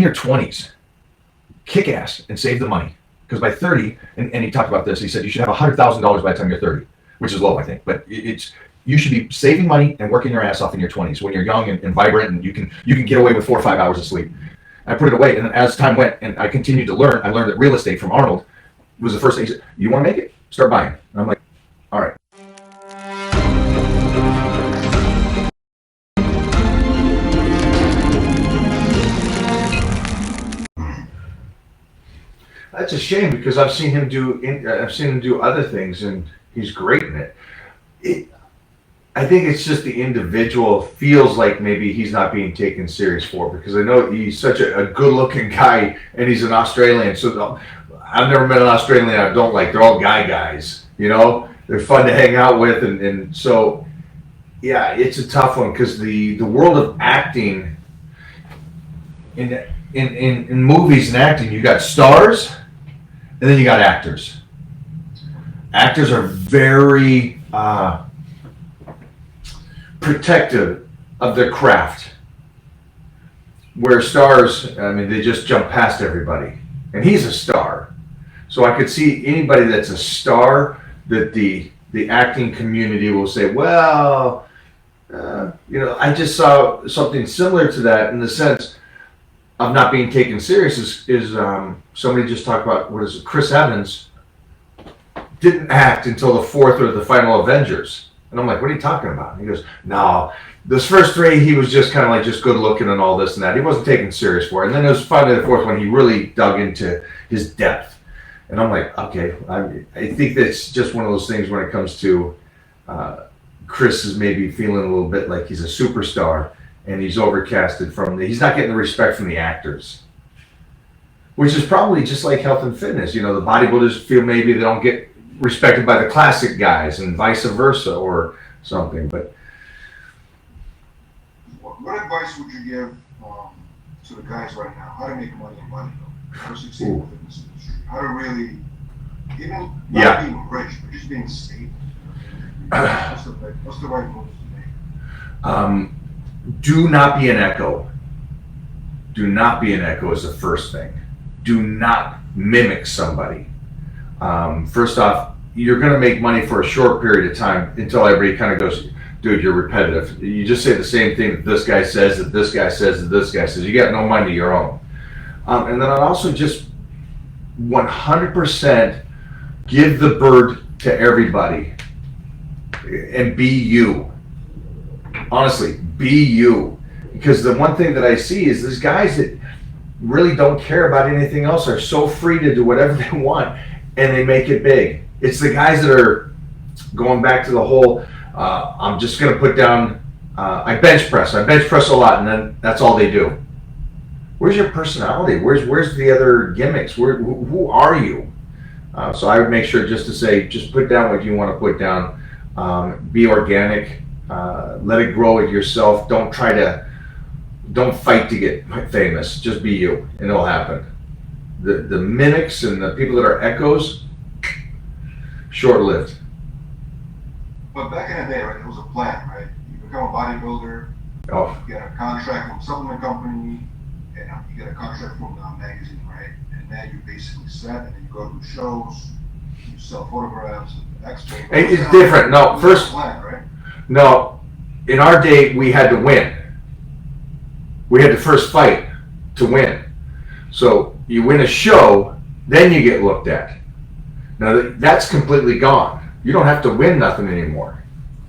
your 20s, kick ass and save the money. Because by 30, and he talked about this, he said you should have $100,000 by the time you're 30, which is low, I think. But you should be saving money and working your ass off in your 20s when you're young and vibrant, and you can get away with 4 or 5 hours of sleep. I put it away, and then as time went and I continued to learn, I learned that real estate from Arnold was the first thing. He said, you want to make it? Start buying. And I'm like, all right. That's a shame, because I've seen him do other things, and he's great in it. I think it's just the individual feels like maybe he's not being taken serious for, because I know he's such a good-looking guy, and he's an Australian. So I've never met an Australian I don't like. They're all guys. You know, they're fun to hang out with, and so yeah, it's a tough one, because the world of acting in movies and acting, you got stars. And then you got actors. Actors are very protective of their craft. Where stars, I mean, they just jump past everybody. And he's a star. So I could see anybody that's a star that the acting community will say, well, I just saw something similar to that in the sense of not being taken serious is somebody just talked about, Chris Evans didn't act until the fourth or the final Avengers. And I'm like, what are you talking about? And he goes, no, this first three, he was just kind of like just good looking and all this and that. He wasn't taken serious for it. And then it was finally the fourth one, he really dug into his depth. And I'm like, okay, I think that's just one of those things when it comes to Chris is maybe feeling a little bit like he's a superstar. And he's overcasted he's not getting the respect from the actors. Which is probably just like health and fitness. You know, the bodybuilders feel maybe they don't get respected by the classic guys and vice versa or something. But what advice would you give to the guys right now? How to make money in bodybuilding? How to succeed in the fitness industry? How to really, even not being rich, but just being safe? What's the right moves to make? Do not be an echo. Do not be an echo is the first thing. Do not mimic somebody. First off, you're going to make money for a short period of time until everybody kind of goes, dude, you're repetitive. You just say the same thing that this guy says, that this guy says, that this guy says. You got no mind of your own. And then I'd also just 100% give the bird to everybody and be you. Honestly, be you. Because the one thing that I see is these guys that really don't care about anything else are so free to do whatever they want, and they make it big. It's the guys that are going back to the whole, I'm just going to put down, I bench press a lot, and then that's all they do. Where's your personality? Where's the other gimmicks? Who are you? So I would make sure just to say, just put down what you want to put down. Be organic. Let it grow with yourself. Don't fight to get famous. Just be you, and it'll happen. The mimics and the people that are echoes, short-lived. But back in the day, right, there was a plan, right? You become a bodybuilder, you get a contract from a supplement company, and you get a contract from a magazine, right? And then you basically set, and then you go to shows, you sell photographs, expos. It's different. No, first. Plan, right? No, in our day, we had to win. We had to first fight to win. So you win a show, then you get looked at. Now that's completely gone. You don't have to win nothing anymore.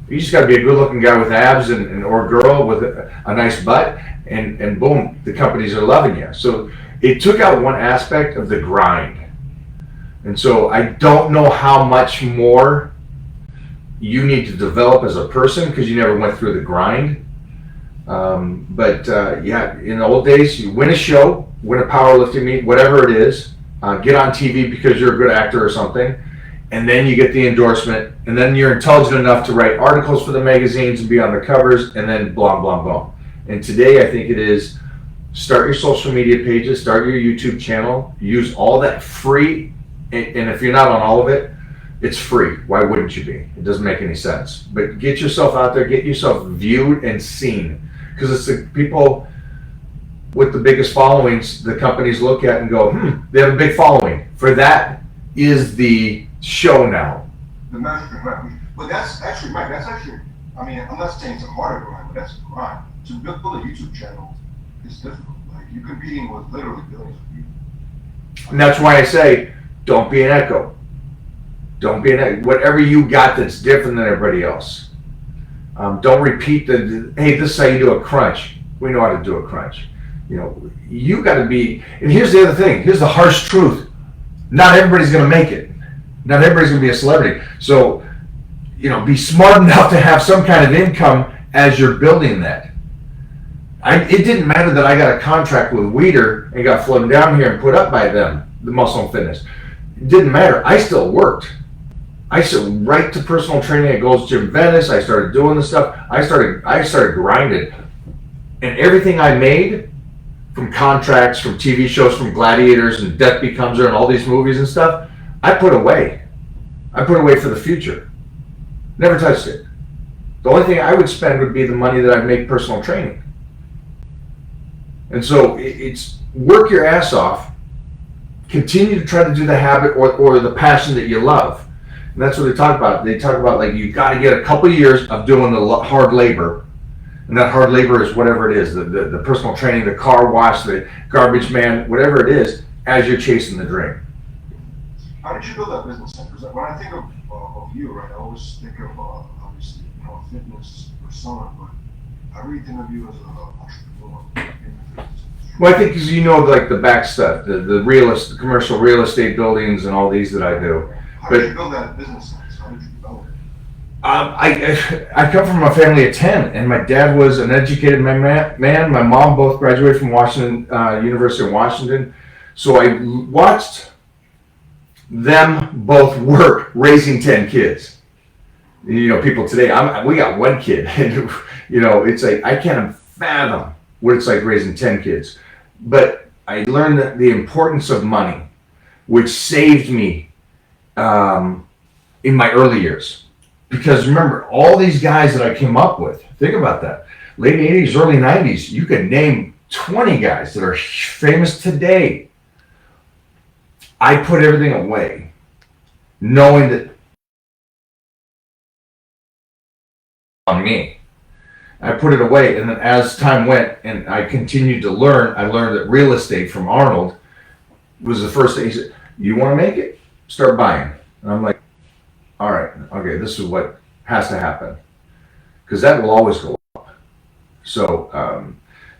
You just got to be a good-looking guy with abs or girl with a nice butt, and boom, the companies are loving you. So it took out one aspect of the grind. And so I don't know how much more you need to develop as a person because you never went through the grind. Yeah, in the old days, you win a show, win a powerlifting meet, whatever it is, get on TV because you're a good actor or something, and then you get the endorsement, and then you're intelligent enough to write articles for the magazines and be on the covers, and then blah, blah, blah. And today I think it is start your social media pages, start your YouTube channel, use all that free, and if you're not on all of it, it's free. Why wouldn't you be? It doesn't make any sense. But get yourself out there, get yourself viewed and seen. Because it's the people, with the biggest followings, the companies look at and go, they have a big following. For that is the show now. The measurement, right? But that's actually, Mike, that's actually, I mean, I'm not saying it's a harder grind, but that's a grind. To build a YouTube channel is difficult. Like, you're competing with literally billions of people. And that's why I say, don't be an echo. Don't be an echo. Whatever you got that's different than everybody else. Don't repeat hey, this is how you do a crunch. We know how to do a crunch. You know, you got to be, and here's the other thing. Here's the harsh truth. Not everybody's going to make it. Not everybody's going to be a celebrity. So, you know, be smart enough to have some kind of income as you're building that. It didn't matter that I got a contract with Weider and got flown down here and put up by them, the Muscle and Fitness. It didn't matter. I still worked. I still right to personal training at Gold's Gym Venice. I started doing the stuff. I started grinding. And everything I made from contracts, from TV shows, from Gladiators and Death Becomes Her and all these movies and stuff, I put away. I put away for the future. Never touched it. The only thing I would spend would be the money that I make personal training. And so it's work your ass off, continue to try to do the habit or the passion that you love. And that's what they talk about. They talk about, like, you got to get a couple of years of doing the hard labor. And that hard labor is whatever it is, the personal training, the car wash, the garbage man, whatever it is, as you're chasing the dream. How did you build that business? Because when I think of you, right, I always think of, obviously, you know, a fitness persona, but I really think of you as an entrepreneur in the fitness industry. Well, I think because you know, like, the back stuff, the commercial real estate buildings and all these that I do. How did you build that business? How did you develop it? I come from a family of 10, and my dad was an educated man. My mom both graduated from University of Washington. So I watched them both work raising 10 kids. You know, people today, we got one kid, and you know, it's like I can't fathom what it's like raising 10 kids. But I learned the importance of money, which saved me in my early years. Because remember, all these guys that I came up with, think about that. Late 80s, early 90s, you could name 20 guys that are famous today. I put everything away, knowing that on me. I put it away, and then as time went and I continued to learn, I learned that real estate from Arnold was the first thing. He said, you want to make it? Start buying. And I'm like, all right, okay, this is what has to happen. Because that will always go up. So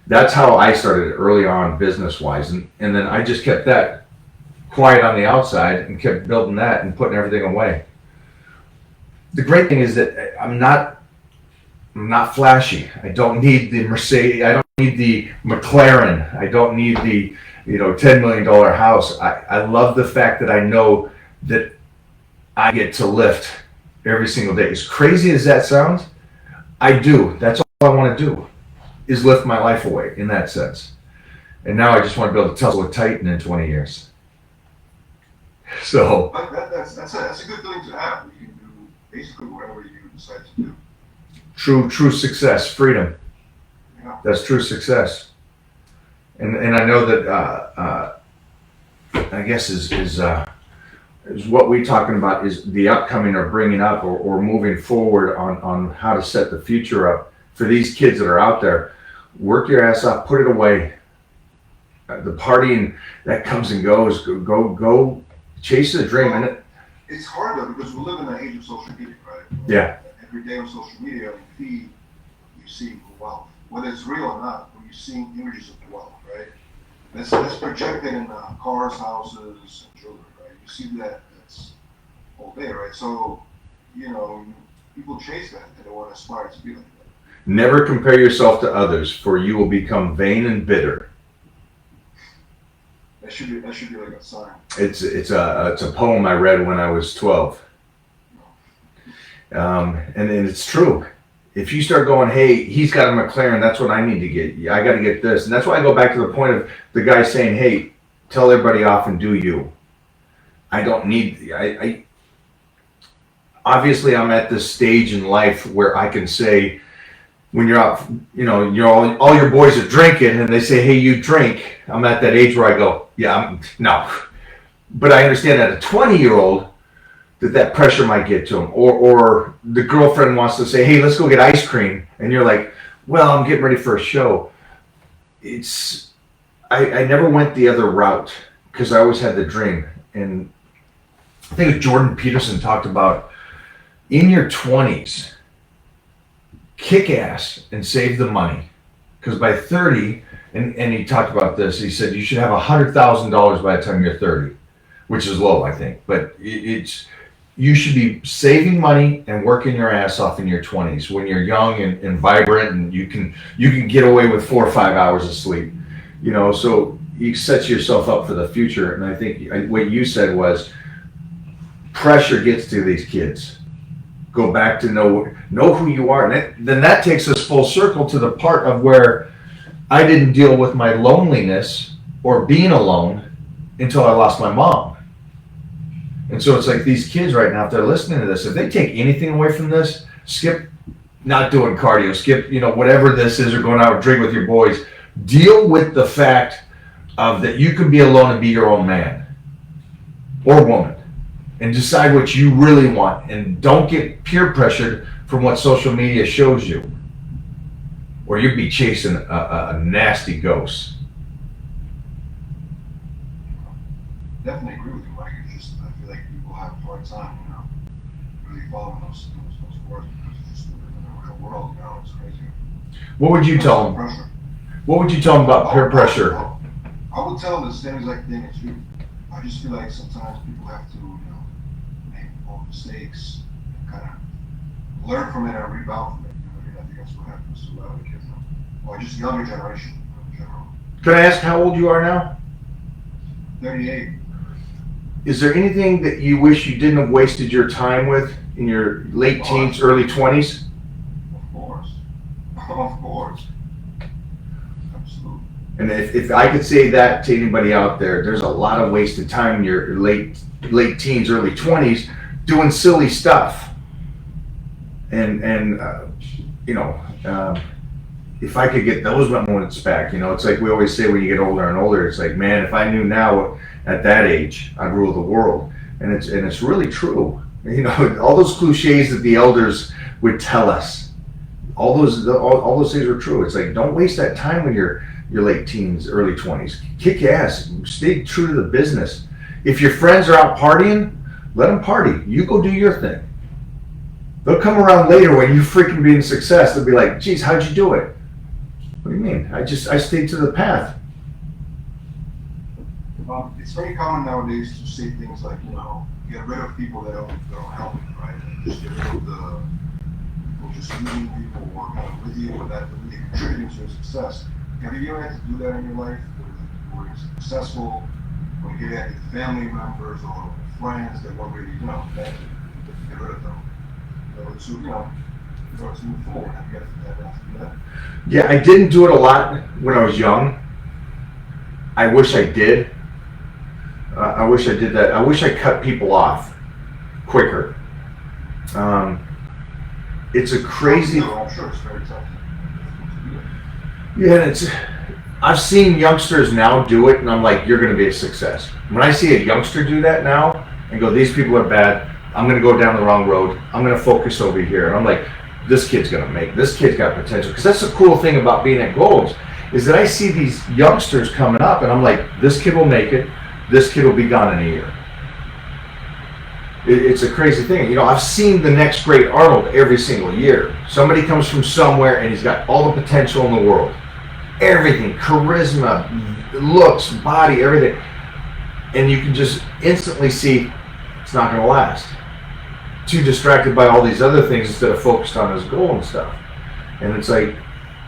that's how I started early on business-wise. And then I just kept that quiet on the outside and kept building that and putting everything away. The great thing is that I'm not flashy. I don't need the Mercedes. I don't need the McLaren. I don't need the $10 million house. I love the fact that I know that I get to lift every single day. As crazy as that sounds, I do. That's all I want to do, is lift my life away in that sense. And now I just want to build a Tesla Titan in 20 years. So that's a good thing to have. You can do basically whatever you decide to do. True success, freedom. Yeah. That's true success. And I know that I guess is what we're talking about is the upcoming or bringing up or moving forward on how to set the future up for these kids that are out there. Work your ass off, put it away. The partying that comes and goes, go chase the dream. Well, and it's hard though, because we live in the age of social media, right? Yeah. Every day on social media, on your feed, you see wealth. Whether it's real or not, when you're seeing images of wealth, right? That's projected in cars, houses, and jewelry, right? You see that's all day, right? So, people chase that and they want to aspire to be like that. Never compare yourself to others, for you will become vain and bitter. That should be like a sign. It's a poem I read when I was 12. And it's true. If you start going, hey, he's got a McLaren, that's what I need to get. I got to get this. And that's why I go back to the point of the guy saying, hey, tell everybody off and do you. I don't need, obviously I'm at this stage in life where I can say, when you're out, all your boys are drinking and they say, hey, you drink. I'm at that age where I go, yeah, no. But I understand that a 20-year-old, that pressure might get to him. Or the girlfriend wants to say, hey, let's go get ice cream. And you're like, well, I'm getting ready for a show. I never went the other route because I always had the dream. And I think it was Jordan Peterson talked about in your 20s, kick ass and save the money. Because by 30, and he talked about this, he said you should have $100,000 by the time you're 30, which is low, I think. But you should be saving money and working your ass off in your 20s when you're young and vibrant, and you can get away with 4 or 5 hours of sleep. So you set yourself up for the future. And I think what you said was pressure gets to these kids. Go back to know who you are. And then that takes us full circle to the part of where I didn't deal with my loneliness or being alone until I lost my mom. And so it's like these kids right now, if they're listening to this, if they take anything away from this, skip not doing cardio, skip, whatever this is, or going out and drink with your boys. Deal with the fact of that you can be alone and be your own man or woman. And decide what you really want, and don't get peer pressured from what social media shows you, or you'd be chasing a nasty ghost. Definitely agree with you, Mike. It's just I feel like people have a hard time, really following those words because it's just in the real world. It's crazy. What would you tell them? What would you tell them about peer pressure? I would tell them the same exact thing as you. I just feel like sometimes people have to, make own mistakes and kind of learn from it and rebound from it. I think that's what happens to a lot of the kids now. Or just younger generation in general. Can I ask how old you are now? 38. Is there anything that you wish you didn't have wasted your time with in your late teens, early 20s? Of course. Of course. Absolutely. And if I could say that to anybody out there, there's a lot of wasted time in your late teens, early 20s doing silly stuff. And if I could get those moments back, it's like we always say when you get older and older, it's like, man, if I knew now at that age, I'd rule the world. And it's really true. All those cliches that the elders would tell us, all those things were true. It's like, don't waste that time when you're your late teens, early 20s. Kick ass. Stay true to the business. If your friends are out partying, let them party. You go do your thing. They'll come around later when you freaking be in success. They'll be like, geez, how'd you do it? What do you mean? I stayed to the path. It's very common nowadays to say things like, get rid of people that don't help you, right? Just get rid of the people just using people who are kind of with you without really contributing to your success. Have you ever had to do that in your life? Where you're successful, when you get family members or friends that weren't really, bad, get rid of them. To move forward. Have you ever had to do that? Yeah, I didn't do it a lot when I was young. I wish I did. I wish I did that. I wish I cut people off quicker. It's a crazy. I'm sure it's very tough. Yeah, I've seen youngsters now do it, and I'm like, you're going to be a success. When I see a youngster do that now and go, these people are bad, I'm going to go down the wrong road, I'm going to focus over here. And I'm like, this kid's going to make, this kid's got potential. Because that's the cool thing about being at Goals, is that I see these youngsters coming up, and I'm like, this kid will make it, this kid will be gone in a year. It's a crazy thing. I've seen the next great Arnold every single year. Somebody comes from somewhere, and he's got all the potential in the world. Everything, charisma, looks, body, everything. And you can just instantly see it's not going to last. Too distracted by all these other things instead of focused on his goal and stuff. And it's like,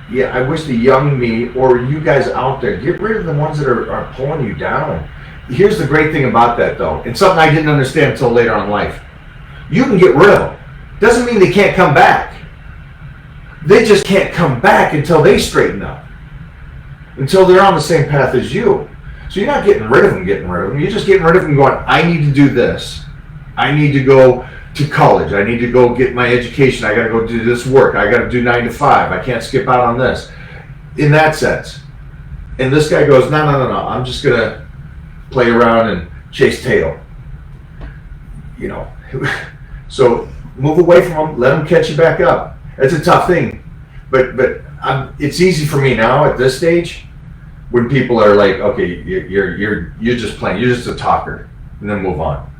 yeah, I wish the young me or you guys out there, get rid of the ones that are pulling you down. Here's the great thing about that, though. It's something I didn't understand until later on in life. You can get rid of them. Doesn't mean they can't come back. They just can't come back until they straighten up. Until they're on the same path as you. So you're not getting rid of them. You're just getting rid of them going, I need to do this. I need to go to college. I need to go get my education. I got to go do this work. I got to do 9 to 5. I can't skip out on this. In that sense. And this guy goes, no. I'm just going to play around and chase tail. So move away from them. Let them catch you back up. It's a tough thing. But it's easy for me now at this stage when people are like, okay, you're just playing. You're just a talker. And then move on.